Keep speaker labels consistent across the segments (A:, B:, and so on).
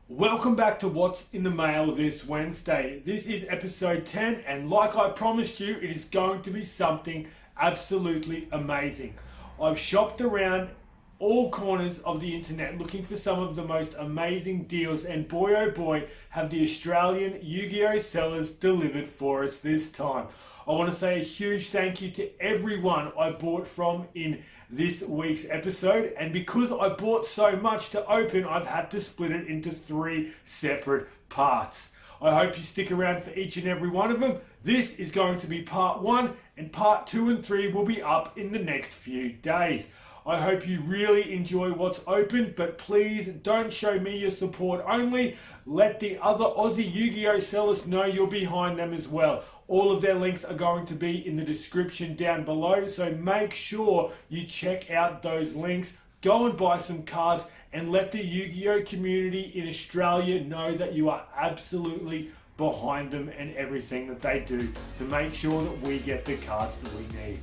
A: Welcome back to What's in the Mail this Wednesday. This is episode 10, and like I promised you, it is going to be something absolutely amazing. I've shopped around all corners of the internet looking for some of the most amazing deals, and boy oh boy have the Australian YuGiOh sellers delivered for us this time. I want to say a huge thank you to everyone I bought from in this week's episode, and because I bought so much to open, I've had to split it into 3 separate parts. I hope you stick around for each and every one of them. This is going to be part 1, and part 2 and 3 will be up in the next few days. I hope you really enjoy what's open, but please don't show me your support only. Let the other Aussie YuGiOh sellers know you're behind them as well. All of their links are going to be in the description down below, so make sure you check out those links. Go and buy some cards and let the YuGiOh community in Australia know that you are absolutely behind them and everything that they do to make sure that we get the cards that we need.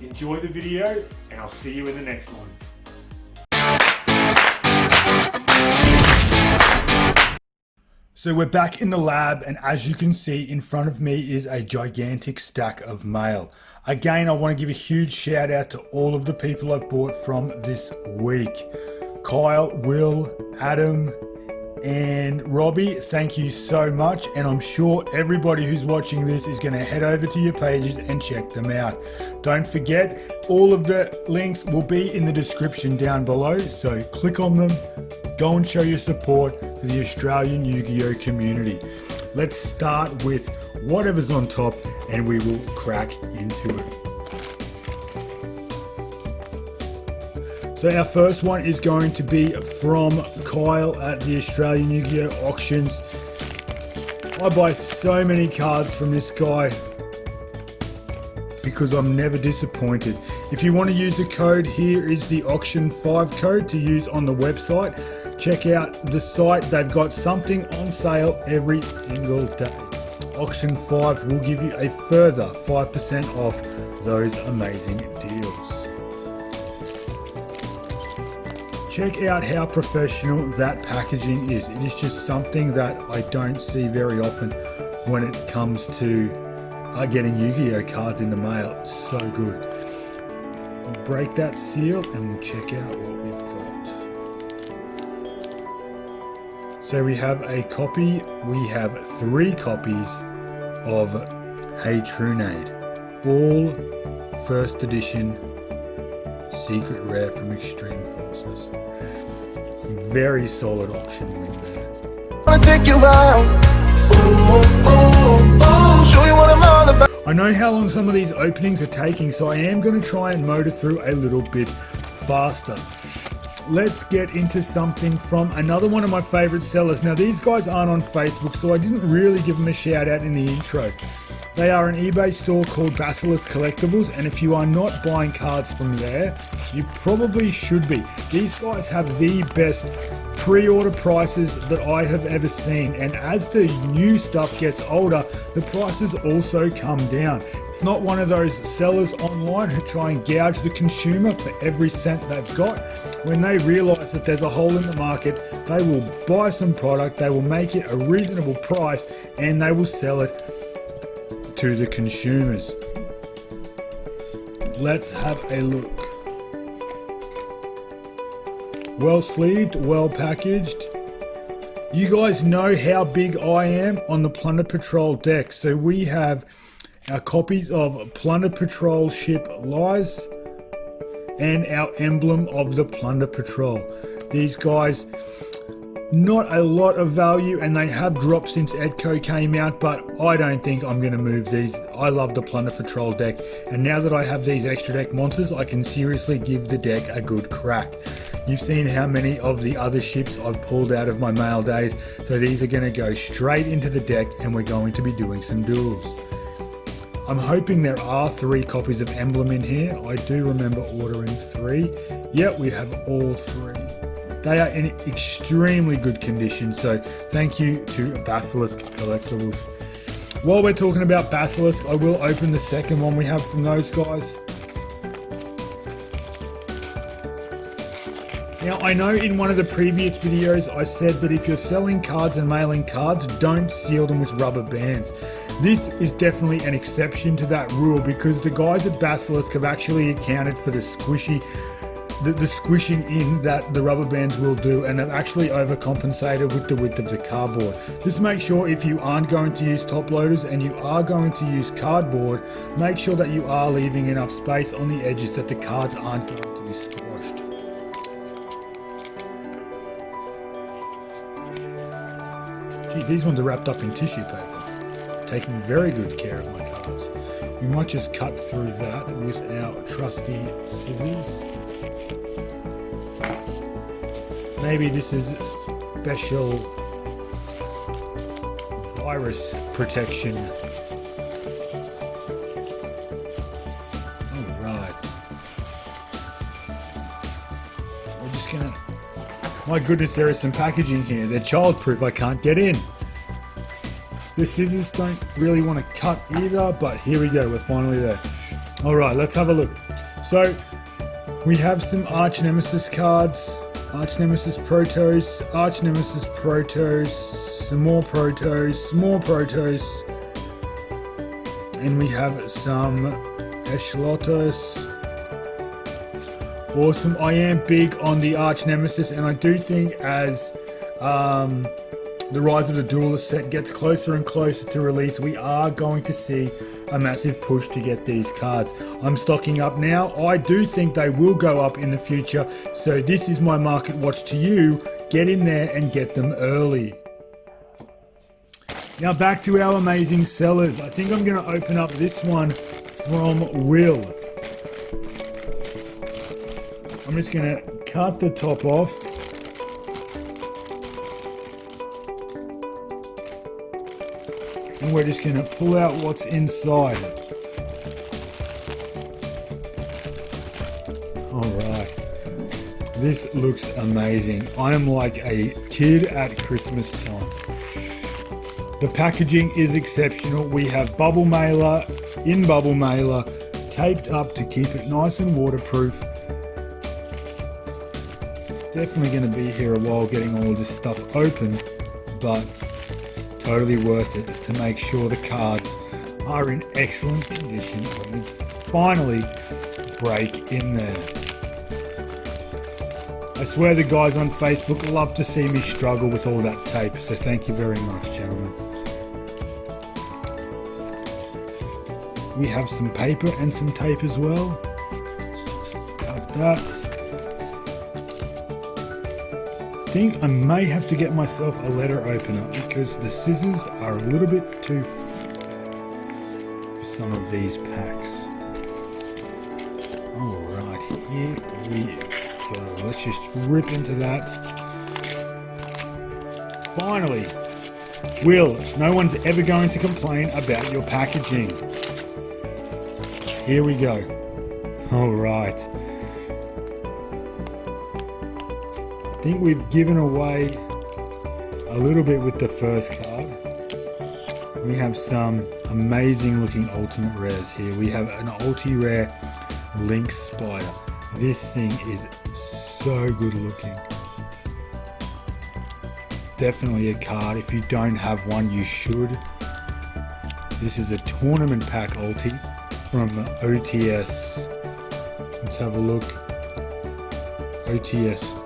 A: Enjoy the video, and I'll see you in the next one. So we're back in the lab, and as you can see in front of me is a gigantic stack of mail. Again, I want to give a huge shout out to all of the people I've bought from this week. Kyle, Will, Adam, and Robbie, thank you so much, and I'm sure everybody who's watching this is going to head over to your pages and check them out. Don't forget, all of the links will be in the description down below, so click on them, go and show your support to the Australian YuGiOh community. Let's start with whatever's on top and we will crack into it. So our first one is going to be from Kyle at the Australian YuGiOh auctions. I buy so many cards from this guy because I'm never disappointed. If you want to use a code, here is the auction 5 code to use on the website. Check out the site, they've got something on sale every single day. Auction 5 will give you a further 5% off those amazing deals. Check out how professional that packaging is. It is just something that I don't see very often when it comes to getting YuGiOh cards in the mail. It's so good. We'll break that seal and we'll check out what we've got. So we have a copy, we have 3 copies of Hey Trunade. All first edition secret rare from Extreme Forces. Very solid auction win there. I know how long some of these openings are taking, so I am going to try and motor through a little bit faster. Let's get into something from another one of my favorite sellers. Now these guys aren't on Facebook, so I didn't really give them a shout out in the intro. They are an eBay store called BASILISK Collectibles, and if you are not buying cards from there, you probably should be. These guys have the best pre-order prices that I have ever seen, and as the new stuff gets older, the prices also come down. It's not one of those sellers online who try and gouge the consumer for every cent they've got. When they realize that there's a hole in the market, they will buy some product, they will make it a reasonable price, and they will sell it to the consumers. Let's have a look. Well sleeved, well packaged. You guys know how big I am on the Plunder Patrol deck, so we have our copies of Plunder Patrol ship Lies and our emblem of the Plunder Patrol. These guys, not a lot of value, and they have dropped since Edco came out, but I don't think I'm going to move these. I love the Plunder Patrol deck, and now that I have these extra deck monsters, I can seriously give the deck a good crack. You've seen how many of the other ships I've pulled out of my mail days, so these are going to go straight into the deck, and we're going to be doing some duels. I'm hoping there are 3 copies of Emblem in here. I do remember ordering 3. Yep, we have all 3. They are in extremely good condition, so thank you to BASILISK Collectibles. While we're talking about BASILISK, I will open the second one we have from those guys. Now, I know in one of the previous videos I said that if you're selling cards and mailing cards, don't seal them with rubber bands. This is definitely an exception to that rule because the guys at Basilisk have actually accounted for the squishing in that the rubber bands will do, and have actually overcompensated with the width of the cardboard. Just make sure if you aren't going to use top loaders and you are going to use cardboard, make sure that you are leaving enough space on the edges that the cards aren't going to be squashed. Gee, these ones are wrapped up in tissue paper. Taking very good care of my cards. We might just cut through that with our trusty scissors. Maybe this is special virus protection. Alright. We're just gonna... My goodness, there is some packaging here. They're childproof, I can't get in. The scissors don't really want to cut either, but here we go, we're finally there. Alright, let's have a look. So, we have some Arch Nemesis cards, Arch Nemesis Protos, Arch Nemesis Protos, some more Protos, more Protos, and we have some Eshlotos. Awesome. I am big on the Arch Nemesis, and I do think as the Rise of the Duelist set gets closer and closer to release, we are going to see a massive push to get these cards. I'm stocking up now. I do think they will go up in the future, so this is my market watch to you. Get in there and get them early. Now back to our amazing sellers. I think I'm going to open up this one from Will. I'm just going to cut the top off. And we're just going to pull out what's inside. Alright. This looks amazing. I am like a kid at Christmas time. The packaging is exceptional. We have bubble mailer, in bubble mailer, taped up to keep it nice and waterproof. Definitely going to be here a while getting all of this stuff open, but totally worth it to make sure the cards are in excellent condition when we finally break in there. I swear the guys on Facebook love to see me struggle with all that tape, so thank you very much, gentlemen. We have some paper and some tape as well. Let's just cut that. I think I may have to get myself a letter opener because the scissors are a little bit too for some of these packs. Alright, here we go. Let's just rip into that. Finally, Will, no one's ever going to complain about your packaging. Here we go. Alright. I think we've given away a little bit with the first card. We have some amazing looking ultimate rares here. We have an ulti rare Lynx Spider. This thing is so good looking. Definitely a card. If you don't have one, you should. This is a tournament pack ulti from OTS. Let's have a look. OTS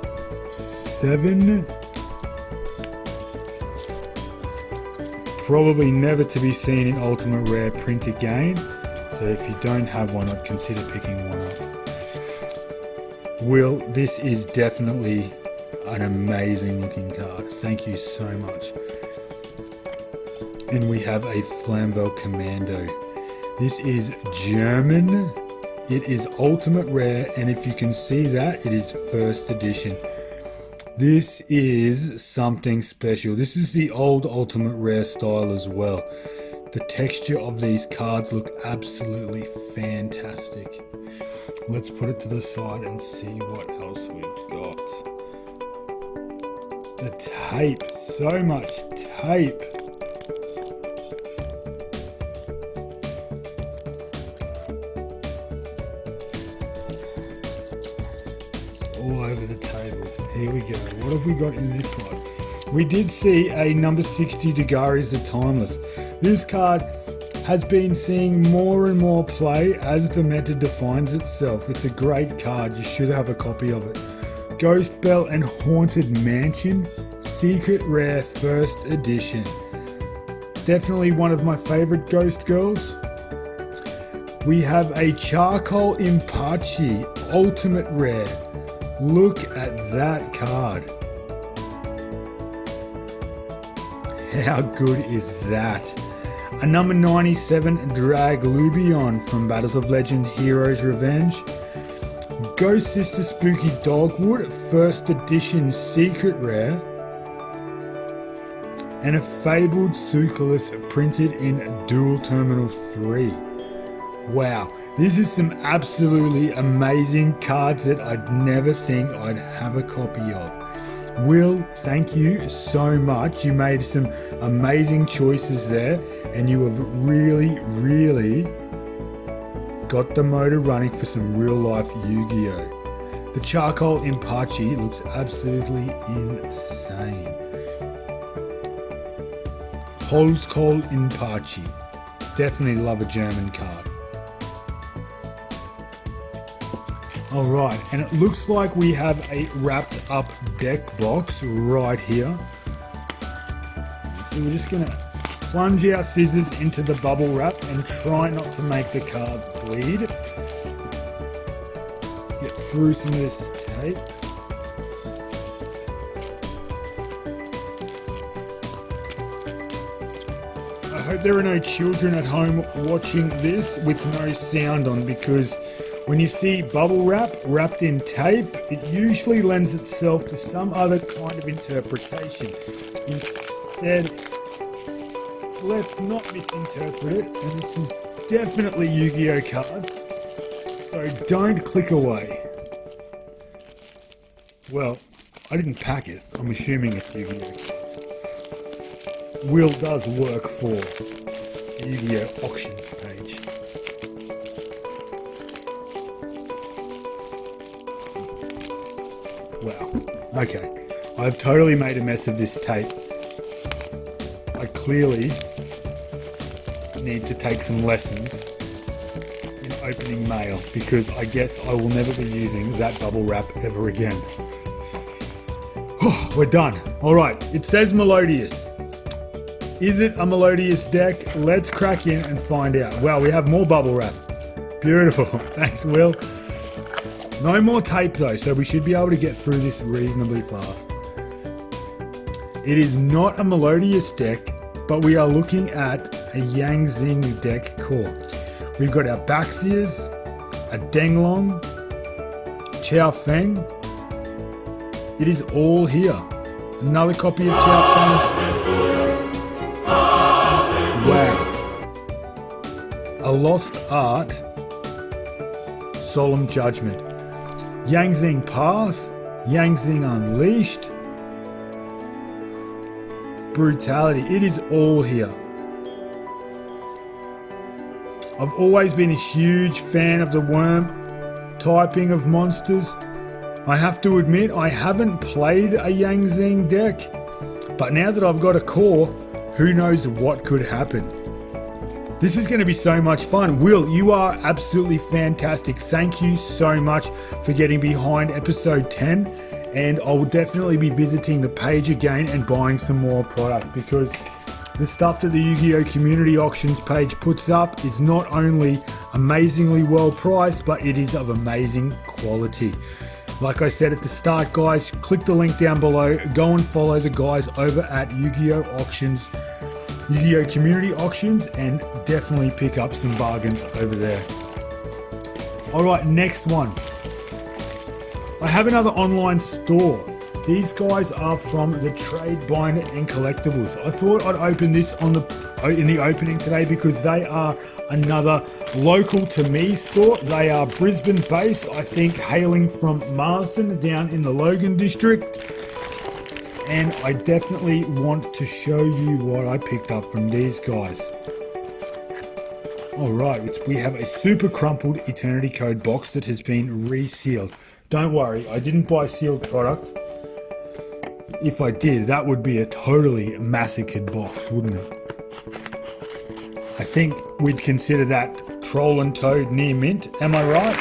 A: 7. Probably never to be seen in Ultimate Rare print again, so if you don't have one, I'd consider picking one up. Will, this is definitely an amazing looking card. Thank you so much. And we have a Flamvel Commando. This is German. It is Ultimate Rare, and if you can see that, it is first edition. This is something special. This is the old Ultimate Rare style as well. The texture of these cards look absolutely fantastic. Let's put it to the side and see what else we've got. The tape, so much tape. All over the table.
B: go. What have we got in this one? We did see a number 60 Dagaris the Timeless. This card has been seeing more and more play as the meta defines itself. It's a great card. You should have a copy of it. Ghost Bell and Haunted Mansion, Secret Rare First Edition. Definitely one of my favorite Ghost Girls. We have a Charcoal Impachi, Ultimate Rare. Look at that card. How good is that? A number 97 Draglubion from Battles of Legend Heroes Revenge. Ghost Sister Spooky Dogwood, First Edition Secret Rare. And a Fabled Succulus printed in Dual Terminal 3. Wow, this is some absolutely amazing cards that I'd never think I'd have a copy of. Will, thank you so much. You made some amazing choices there, and you have really got the motor running for some real life Yu-Gi-Oh! The Charcoal Impachi looks absolutely insane. Holzkohl Impachi. Definitely love a German card. Alright, and it looks like we have a wrapped up deck box right here. So we're just going to plunge our scissors into the bubble wrap and try not to make the card bleed. Get through some of this tape. I hope there are no children at home watching this with no sound on, because when you see bubble wrap wrapped in tape, it usually lends itself to some other kind of interpretation. Instead, let's not misinterpret it, and this is definitely Yu-Gi-Oh cards, so don't click away. Well, I didn't pack it. I'm assuming it's Yu-Gi-Oh cards. Will does work for the Yu-Gi-Oh auctions page. Wow. Okay. I've totally made a mess of this tape. I clearly need to take some lessons in opening mail, because I guess I will never be using that bubble wrap ever again. We're done. Alright, it says Melodious. Is it a Melodious deck? Let's crack in and find out. Wow, we have more bubble wrap. Beautiful. Thanks, Will. No more tape though, so we should be able to get through this reasonably fast. It is not a Melodious deck, but we are looking at a Yang Zing deck core. We've got our Baxias, a Denglong, Chao Feng. It is all here. Another copy of Chao Feng. Wow. A Lost Art, Solemn Judgment. Yang Zing Path, Yang Zing Unleashed, Brutality. It is all here. I've always been a huge fan of the worm typing of monsters. I have to admit, I haven't played a Yang Zing deck, but now that I've got a core, who knows what could happen. This is going to be so much fun. Will, you are absolutely fantastic. Thank you so much for getting behind episode 10. And I will definitely be visiting the page again and buying some more product, because the stuff that the Yu-Gi-Oh community auctions page puts up is not only amazingly well priced, but it is of amazing quality. Like I said at the start, guys, click the link down below. Go and follow the guys over at Yu-Gi-Oh auctions, Yu-Gi-Oh community auctions, and definitely pick up some bargains over there. Alright, next one. I have another online store. These guys are from the Trade Binder and Collectibles. I thought I'd open this in the opening today, because they are another local to me store. They are Brisbane based, I think, hailing from Marsden down in the Logan district. And I definitely want to show you what I picked up from these guys. Alright, we have a super crumpled Eternity Code box that has been resealed. Don't worry, I didn't buy sealed product. if I did, that would be a totally massacred box, wouldn't it? I think we'd consider that Troll and Toad near mint, am I right?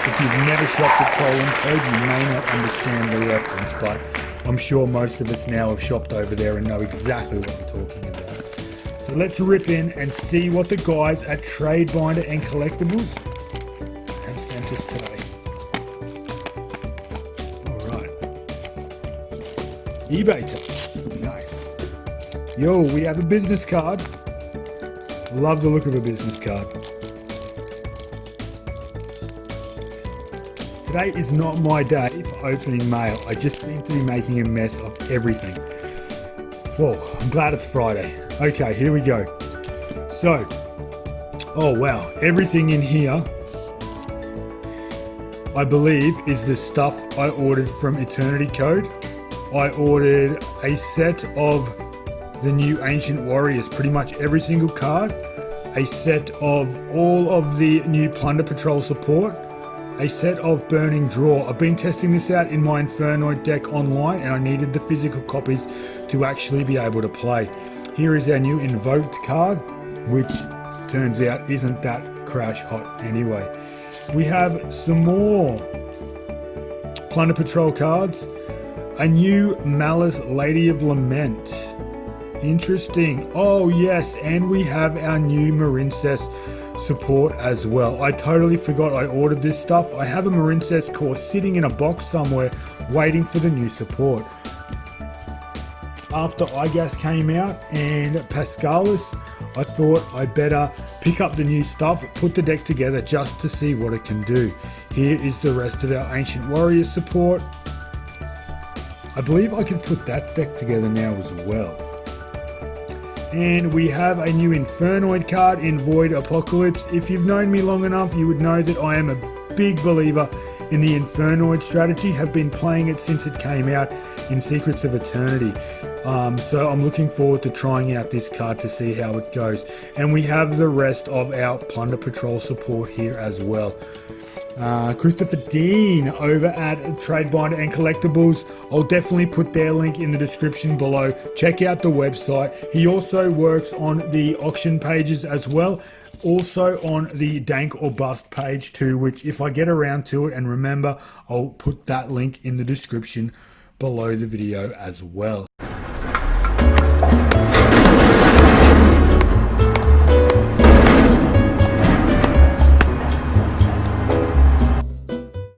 B: If you've never shopped at Troll and Toad, you may not understand the reference, but I'm sure most of us now have shopped over there and know exactly what I'm talking about. So let's rip in and see what the guys at Trade Binder and Collectibles have sent us today. Alright. eBay time. Nice. Yo, we have a business card. Love the look of a business card. Today is not my day for opening mail. I just seem to be making a mess of everything. Whoa, I'm glad it's Friday. Okay, here we go. So, oh wow, everything in here, I believe, is the stuff I ordered from Eternity Code. I ordered a set of the new Ancient Warriors, pretty much every single card, a set of all of the new Plunder Patrol support, a set of Burning Draw. I've been testing this out in my Infernoid deck online and I needed the physical copies to actually be able to play. Here is our new Invoked card, which turns out isn't that crash hot anyway. We have some more Plunder Patrol cards, a new Malice Lady of Lament. Interesting. Oh yes, and we have our new Marincess support as well. I totally forgot I ordered this stuff. I have a Marincess core sitting in a box somewhere waiting for the new support. After iGas came out and Pascalis, I thought I better pick up the new stuff, put the deck together just to see what it can do. Here is the rest of our Ancient Warriors support. I believe I can put that deck together now as well. And we have a new Infernoid card in Void Apocalypse. If you've known me long enough, you would know that I am a big believer in the Infernoid strategy, have been playing it since it came out in Secrets of Eternity. So I'm looking forward to trying out this card to see how it goes. And we have the rest of our Plunder Patrol support here as well. Christopher Dean over at Trade Binder and Collectibles. I'll definitely put their link in the description below. Check out the website. He also works on the auction pages as well. Also on the Dank or Bust page too, which if I get around to it and remember, I'll put that link in the description below the video as well.